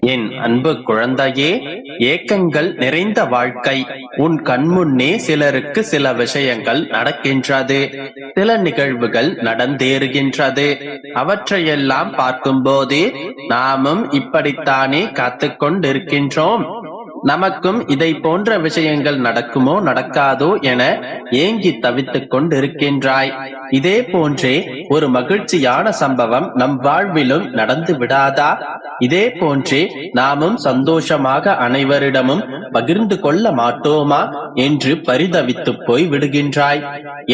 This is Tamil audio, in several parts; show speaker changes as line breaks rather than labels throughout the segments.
என் அன்பு குழந்தையே, ஏக்கங்கள் நிறைந்த வாழ்க்கை. உன் கண்முன்னே சிலருக்கு சில விஷயங்கள் நடக்கின்றது, சில நிகழ்வுகள் நடந்தேறுகின்றது. அவற்றையெல்லாம் பார்க்கும்போது நாமும் இப்படித்தானே காத்து கொண்டிருக்கின்றோம், நமக்கும் இதை போன்ற விஷயங்கள் நடக்குமோ நடக்காதோ என ஏங்கி தவித்துக் கொண்டிருக்கின்றாய். இதே போன்றே ஒரு மகிழ்ச்சியான சம்பவம் நம் வாழ்விலும் நடந்து விடாதா? இதே போன்றே நாமும் சந்தோஷமாக அனைவரிடமும் பகிர்ந்து கொள்ள மாட்டோமா என்று பரிதவித்து போய் விடுகின்றாய்.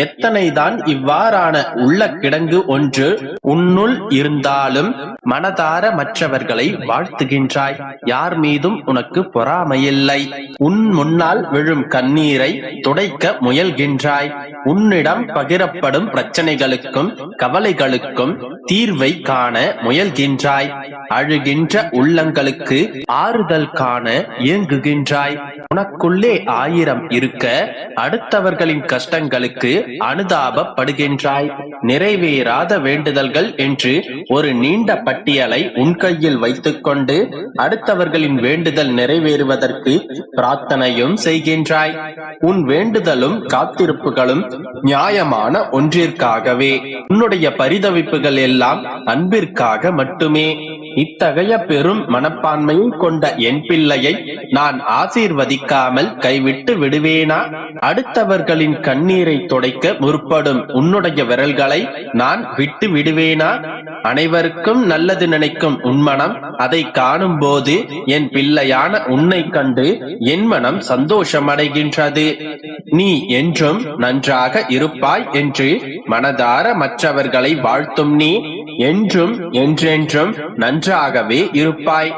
எத்தனைதான் இவ்வாறான உள்ள கிடங்கு ஒன்று உன்னுள் இருந்தாலும் மனதார மற்றவர்களை வாழ்த்துகின்றாய். யார் மீதும் உனக்கு பொறாமையில்லை. உன் முன்னால் விழும் கண்ணீரை துடைக்க முயல்கின்றாய். உன்னிடம் பகிரப்படும் பிரச்சனைகளுக்கும் கவலைகளுக்கும் தீர்வை காண முயல்கின்றாய். அழுகின்ற உள்ளங்களுக்கு ஆறுதல் காண இயங்குகின்றாய். உனக்குள்ளே 1000 இருக்க அடுத்தவர்களின் கஷ்டங்களுக்கு அனுதாபப்படுகின்றாய். நிறைவேறாத வேண்டுதல்கள் என்று ஒரு நீண்ட பட்டியலை உன் கையில் வைத்துக் கொண்டு அடுத்தவர்களின் வேண்டுதல் நிறைவேறுவதற்கு பிரார்த்தனையும் செய்கின்றாய். உன் வேண்டுதலும் காத்திருப்புகளும் நியாயமான ஒன்றிற்காகவே. உன்னுடைய பரிதவிப்புகள் எல்லாம் அன்பிற்காக மட்டுமே. இத்தகைய பெரும் மனப்பான்மையை கொண்ட என் பிள்ளையை நான் ஆசீர்வதிக்காமல் கைவிட்டு விடுவேனா? அடுத்தவர்களின் கண்ணீரை துடைக்க முற்படும் உன்னுடைய விரல்களை நான் விட்டு விடுவேனா? அனைவருக்கும் நல்லது நினைக்கும் உன் மனம் அதை காணும் போது என் பிள்ளையான உன்னை கண்டு என் மனம் சந்தோஷமடைகின்றது. நீ என்றும் நன்றாக இருப்பாய் என்று மனதார மற்றவர்களை வாழ்த்தும் நீ என்றும் என்றென்றும் நன்றாகவே இருப்பாய்.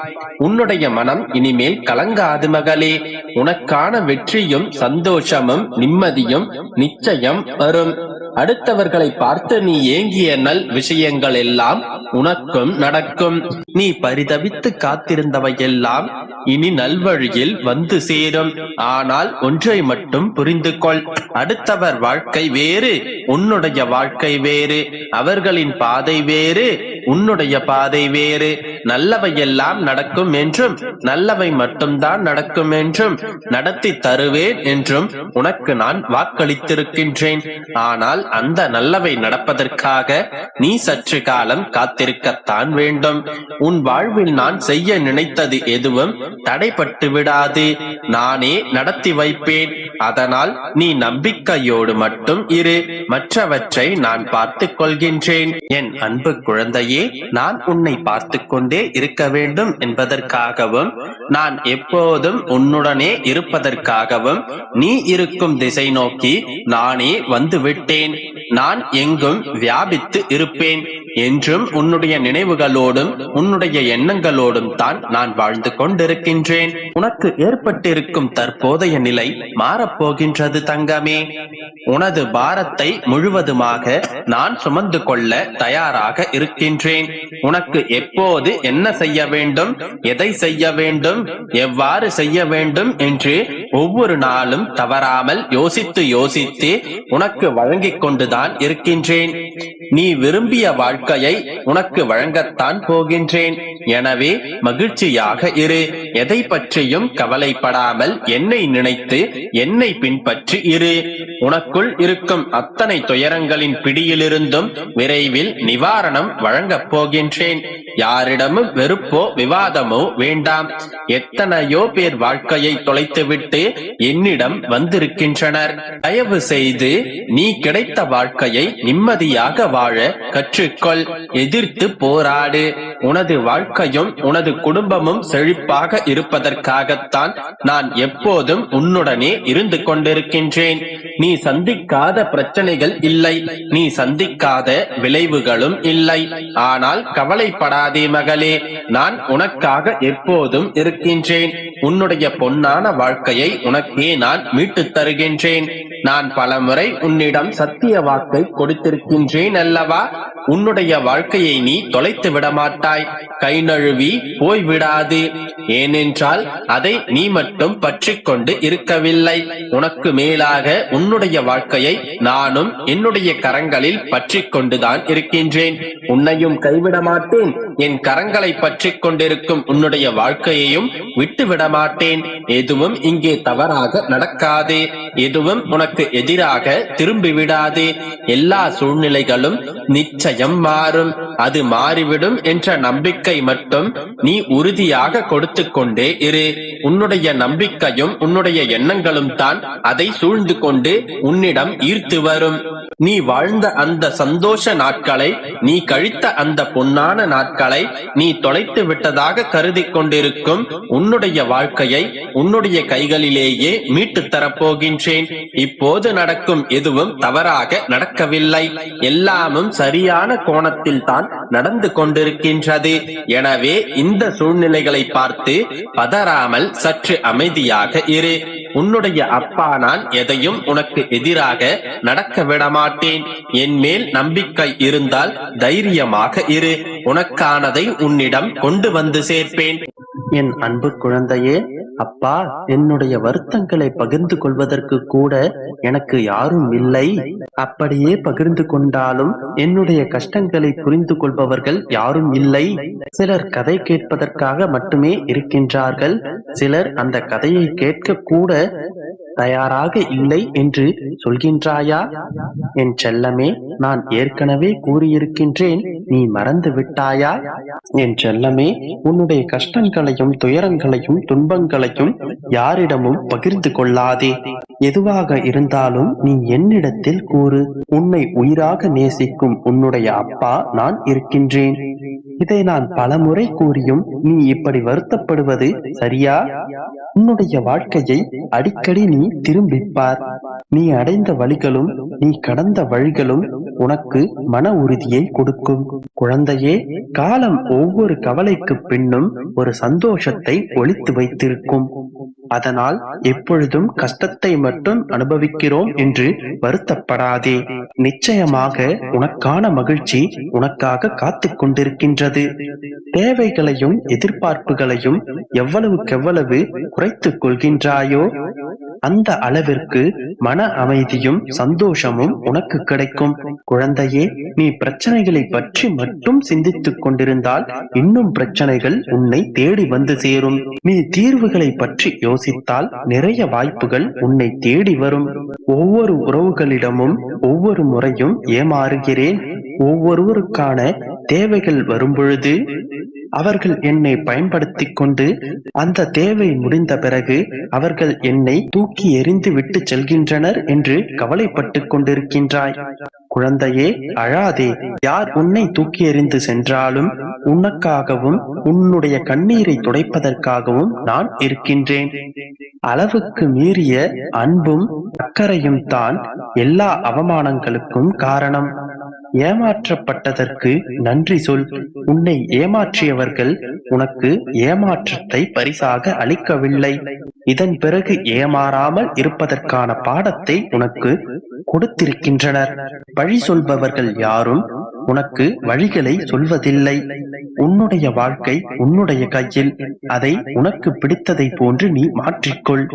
உன்னுடைய மனம் இனிமேல் கலங்காது மகளே. உனக்கான வெற்றியும் சந்தோஷமும் நிம்மதியும் நிச்சயம் வரும். அடுத்தவர்களை பார்த்து நீ ஏங்கிய நல் விஷயங்கள் எல்லாம் உனக்கும் நடக்கும். நீ பரிதவித்து காத்திருந்தவையெல்லாம் இனி நல்வழியில் வந்து சேரும். ஆனால் ஒன்றை மட்டும் புரிந்து கொள், அடுத்தவர் வாழ்க்கை வேறு, உன்னுடைய வாழ்க்கை வேறு. அவர்களின் பாதை வேறு, உன்னுடைய பாதை வேறு. நல்லவையெல்லாம் நடக்கும் என்றும் நல்லவை மட்டும்தான் நடக்கும் என்றும் நடத்தி தருவேன் என்றும் உனக்கு நான் வாக்களித்திருக்கின்றேன். ஆனால் அந்த நல்லவை நடப்பதற்காக நீ சற்று காலம் காத்திருக்கத்தான் வேண்டும். உன் வாழ்வில் நான் செய்ய நினைத்தது எதுவும் தடைப்பட்டு விடாது. நானே நடத்தி வைப்பேன். அதனால் நீ நம்பிக்கையோடு மட்டும் இரு. மற்றவற்றை நான் பார்த்துக் கொள்கின்றேன். என் அன்பு குழந்தையே, நான் உன்னை பார்த்து கொண்டே இருக்க வேண்டும் என்பதற்காகவும் நான் எப்போதும் உன்னுடனே இருப்பதற்காகவும் நீ இருக்கும் திசை நோக்கி நானே வந்து விட்டேன். நான் எங்கும் வியாபித்து இருப்பேன். என்றும் உன்னுடைய நினைவுகளோடும் உன்னுடைய எண்ணங்களோடும் தான் நான் வாழ்ந்து கொண்டிருக்கின்றேன். உனக்கு ஏற்பட்டிருக்கும் தற்போதைய நிலை மாறப்போகின்றது தங்கமே. உனது பாரத்தை முழுவதுமாக நான் சுமந்து கொள்ள தயாராக இருக்கின்றேன். உனக்கு எப்போது என்ன செய்ய வேண்டும், எதை செய்ய வேண்டும், எவ்வாறு செய்ய வேண்டும் என்று ஒவ்வொரு நாளும் தவறாமல் யோசித்து யோசித்து உனக்கு வழங்கிக் கொண்டுதான் இருக்கின்றேன். நீ விரும்பிய வாழ்க்கையை உனக்கு வழங்கத்தான் போகின்றேன். எனவே மகிழ்ச்சியாக இரு. எதை பற்றியும் கவலைப்படாமல் என்னை நினைத்து என்னை பின்பற்றி இரு. உனக்குள் இருக்கும் அத்தனை துயரங்களின் பிடியிலிருந்தும் விரைவில் நிவாரணம் வழங்கப் போகின்றேன். யாரிடமும் வெறுப்போ விவாதமோ வேண்டாம். எத்தனையோ பேர் வாழ்க்கையை தொலைத்துவிட்டு என்னிடம் வந்திருக்கின்றனர். தயவு செய்து நீ கிடைத்த வாழ்க்கையை நிம்மதியாக வாழ கற்றுக்கொள். எதிர்த்து போராடு. உனது வாழ்க்கையும் உனது குடும்பமும் செழிப்பாக இருப்பதற்காகத்தான் நான் எப்போதும் உன்னுடனே இருந்து கொண்டிருக்கின்றேன். நீ சந்திக்காத பிரச்சனைகள் இல்லை, நீ சந்திக்காத விளைவுகளும் இல்லை. ஆனால் கவலைப்படாதே மகளே, நான் உனக்காக எப்போதும் இருக்கின்றேன். உன்னுடைய பொன்னான வாழ்க்கையை உனக்கே நான் மீட்டுத் தருகின்றேன். நான் பலமுறை உன்னிடம் சத்திய வாக்கை கொடுத்திருக்கின்றேன் அல்லவா? உன்னுடைய வாழ்க்கையை நீ தொலைத்து விடமாட்டாய், கை நழுவி போய்விடாது. ஏனென்றால் அதை நீ மட்டும் பற்றி கொண்டு இருக்கவில்லை. உனக்கு மேலாக உன்னுடைய வாழ்க்கையை நானும் என்னுடைய கரங்களில் பற்றி கொண்டுதான் இருக்கின்றேன். உன்னையும் கைவிட மாட்டேன், என் கரங்களை பற்றி கொண்டிருக்கும் உன்னுடைய வாழ்க்கையையும் விட்டு விட மாட்டேன். எதுவும் இங்கே தவறாக நடக்காது. எதுவும் உனக்கு எதிராக திரும்பி விடாது. எல்லா சூழ்நிலைகளும் நிச்சயம் மாறும். அது மாறிவிடும் என்ற நம்பிக்கை மட்டும் நீ உறுதியாக கொடுத்து கொண்டே இரு. உன்னுடைய நம்பிக்கையும் உன்னுடைய எண்ணங்களும் தான் அதை சூழ்ந்து கொண்டு உன்னிடம் ஈர்த்து வரும். நீ வாழ்ந்த அந்த சந்தோஷ நாட்களை, நீ கழித்த அந்த பொன்னான நாட்களை நீ தொலைத்து விட்டதாக கருதி கொண்டிருக்கும் உன்னுடைய வாழ்க்கையை உன்னுடைய கைகளிலேயே மீட்டு தரப்போகின்றேன். இப்போது நடக்கும் எதுவும் தவறாக நடக்கவில்லை. எல்லாமும் சரியான கோணத்தில் தான் நடந்து கொண்டிருக்கின்றது. எனவே இந்த சூழ்நிலைகளை பார்த்து பதறாமல் சற்று அமைதியாக இரு. உன்னுடைய அப்பா நான் எதையும் உனக்கு எதிராக நடக்க விட மாட்டேன். என் மேல் நம்பிக்கை இருந்தால் தைரியமாக இரு. உனக்கானதை உன்னிடம் கொண்டு வந்து சேர்ப்பேன்.
என் அன்பு குழந்தையே, அப்பா, என்னுடைய வருத்தங்களை பகிர்ந்து கொள்வதற்கு கூட எனக்கு யாரும் இல்லை. அப்படியே பகிர்ந்து கொண்டாலும் என்னுடைய கஷ்டங்களை புரிந்து கொள்பவர்கள் யாரும் இல்லை. சிலர் கதை கேட்பதற்காக மட்டுமே இருக்கின்றார்கள். சிலர் அந்த கதையை கேட்க கூட தயாராக இல்லை என்று சொல்கின்றாயா? என் செல்லமே, நான் ஏற்கனவே கூறியிருக்கின்றேன், நீ மறந்து விட்டாயா? என் செல்லமே, உன்னுடைய கஷ்டங்களையும் துயரங்களையும் துன்பங்களையும் யாரிடமும் பகிர்ந்து கொள்ளாதே. எதுவாக இருந்தாலும் நீ என்னிடத்தில் கூறு. உன்னை உயிராக நேசிக்கும் உன்னுடைய அப்பா நான் இருக்கின்றேன். இதை நான் பலமுறை கூறியும் நீ இப்படி வருத்தப்படுவது சரியா? உன்னுடைய வாழ்க்கையை அடிக்கடி நீ திரும்பிப்பார். நீ அடைந்த வழிகளும் நீ கடந்த வழிகளும் உனக்கு மன உறுதியை கொடுக்கும். குழந்தையே, காலம் ஒவ்வொரு கவலைக்கு பின்னும் ஒரு சந்தோஷத்தை ஒளித்து வைத்திருக்கும். அதனால் எப்பொழுதும் கஷ்டத்தை மட்டும் அனுபவிக்கிறோம் என்று வருத்தப்படாதே. நிச்சயமாக உனக்கான மகிழ்ச்சி உனக்காக காத்து கொண்டிருக்கின்றது. தேவைகளையும் எதிர்பார்ப்புகளையும் எவ்வளவுக்கெவ்வளவு குறைத்துக் கொள்கின்றாயோ அந்த அளவிற்கு மன அமைதியும் சந்தோஷமும் உனக்கு கிடைக்கும். குழந்தையே, நீ பிரச்சனைகளை பற்றி மட்டும் சிந்தித்துக் கொண்டிருந்தால் இன்னும் பிரச்சனைகள் உன்னை தேடி வந்து சேரும். நீ தீர்வுகளை பற்றி யோசித்தால் நிறைய வாய்ப்புகள் உன்னை தேடி வரும். ஒவ்வொரு உறவுகளிடமும் ஒவ்வொரு முறையும் ஏமாறுகிறேன். ஒவ்வொருவருக்கான தேவைகள் வரும்பொழுது அவர்கள் என்னை பயன்படுத்திக் கொண்டு அந்த தேவை முடிந்த பிறகு அவர்கள் என்னை தூக்கி எறிந்து விட்டு செல்கின்றனர் என்று கவலைப்பட்டுக் கொண்டிருக்கின்றாய். குழந்தையே, அழாதே. யார் உன்னை தூக்கி எறிந்து சென்றாலும் உனக்காகவும் உன்னுடைய கண்ணீரை துடைப்பதற்காகவும் நான் இருக்கின்றேன். அளவுக்கு மீறிய அன்பும் அக்கறையும் தான் எல்லா அவமானங்களுக்கும் காரணம். ஏமாற்றப்பட்டதற்கு நன்றி சொல். உன்னை ஏமாற்றியவர்கள் உனக்கு ஏமாற்றத்தை பரிசாக அளிக்கவில்லை. இதன் பிறகு ஏமாறாமல் இருப்பதற்கான பாடத்தை உனக்கு கொடுத்திருக்கின்றனர். வழி சொல்பவர்கள் யாரும் உனக்கு வழிகளை சொல்வதில்லை. உன்னுடைய வாழ்க்கை உன்னுடைய கையில். அதை உனக்கு பிடித்ததை போன்று நீ மாற்றிக்கொள்.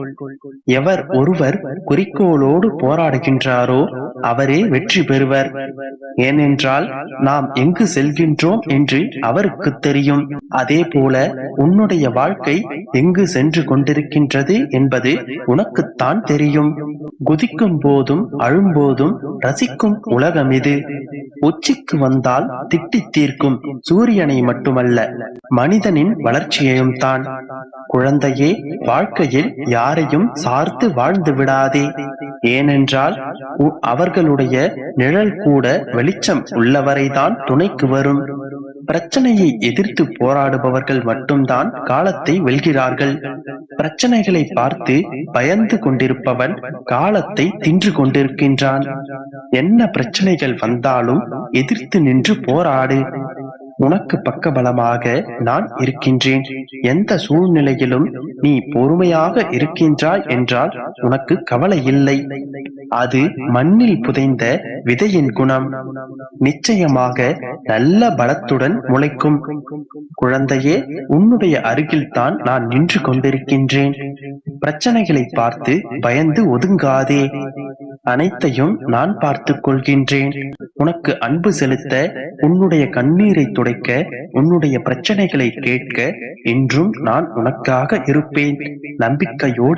எவர் ஒருவர் குறிக்கோளோடு போராடுகின்றாரோ அவரே வெற்றி பெறுவர். ஏனென்றால் நாம் எங்கு செல்கின்றோம் என்று அவருக்கு தெரியும். அதே போல உன்னுடைய வாழ்க்கை எங்கு சென்று கொண்டிருக்கின்றது என்பது உனக்குத்தான் தெரியும். குதிக்கும் போதும் அழும்போதும் ரசிக்கும் உலகம் இது. உச்சிக்கு வந்தால் திட்டி தீர்க்கும் சூரியனை மட்டுமல்ல, மனிதனின் வளர்ச்சியையும் தான். குழந்தையே, வாழ்க்கையில் யாரையும் சார்ந்து வாழ்ந்து விடாதே. ஏனென்றால் அவர்களுடைய நிழல் கூட வெளிச்சம் உள்ளவரைதான் துணைக்கு வரும். பிரச்சனையை எதிர்த்து போராடுபவர்கள் மட்டும்தான் காலத்தை வெல்கிறார்கள். பிரச்சனைகளை பார்த்து பயந்து கொண்டிருப்பவன் காலத்தை தின்று கொண்டிருக்கின்றான். என்ன பிரச்சனைகள் வந்தாலும் எதிர்த்து நின்று போராடு. உனக்கு பக்கபலமாக நான் இருக்கின்றேன். எந்த சூழ்நிலையிலும் நீ பொறுமையாக இருக்கின்றாய் என்றால் உனக்கு கவலை இல்லை. அது மண்ணில் புதைந்த விதையின் குணம். நிச்சயமாக நல்ல பலத்துடன் முளைக்கும். குழந்தையே, உன்னுடைய அருகில் தான் நான் நின்று கொண்டிருக்கின்றேன். பிரச்சனைகளை பார்த்து பயந்து ஒதுங்காதே. அனைத்தையும் நான் பார்த்துக் கொள்கின்றேன். உனக்கு அன்பு செலுத்த, உன்னுடைய கண்ணீரை துடைக்க துடைக்க, உன்னுடைய பிரச்சனைகளை கேட்க என்றும் நான் உனக்காக இருப்பேன். நம்பிக்கையோடு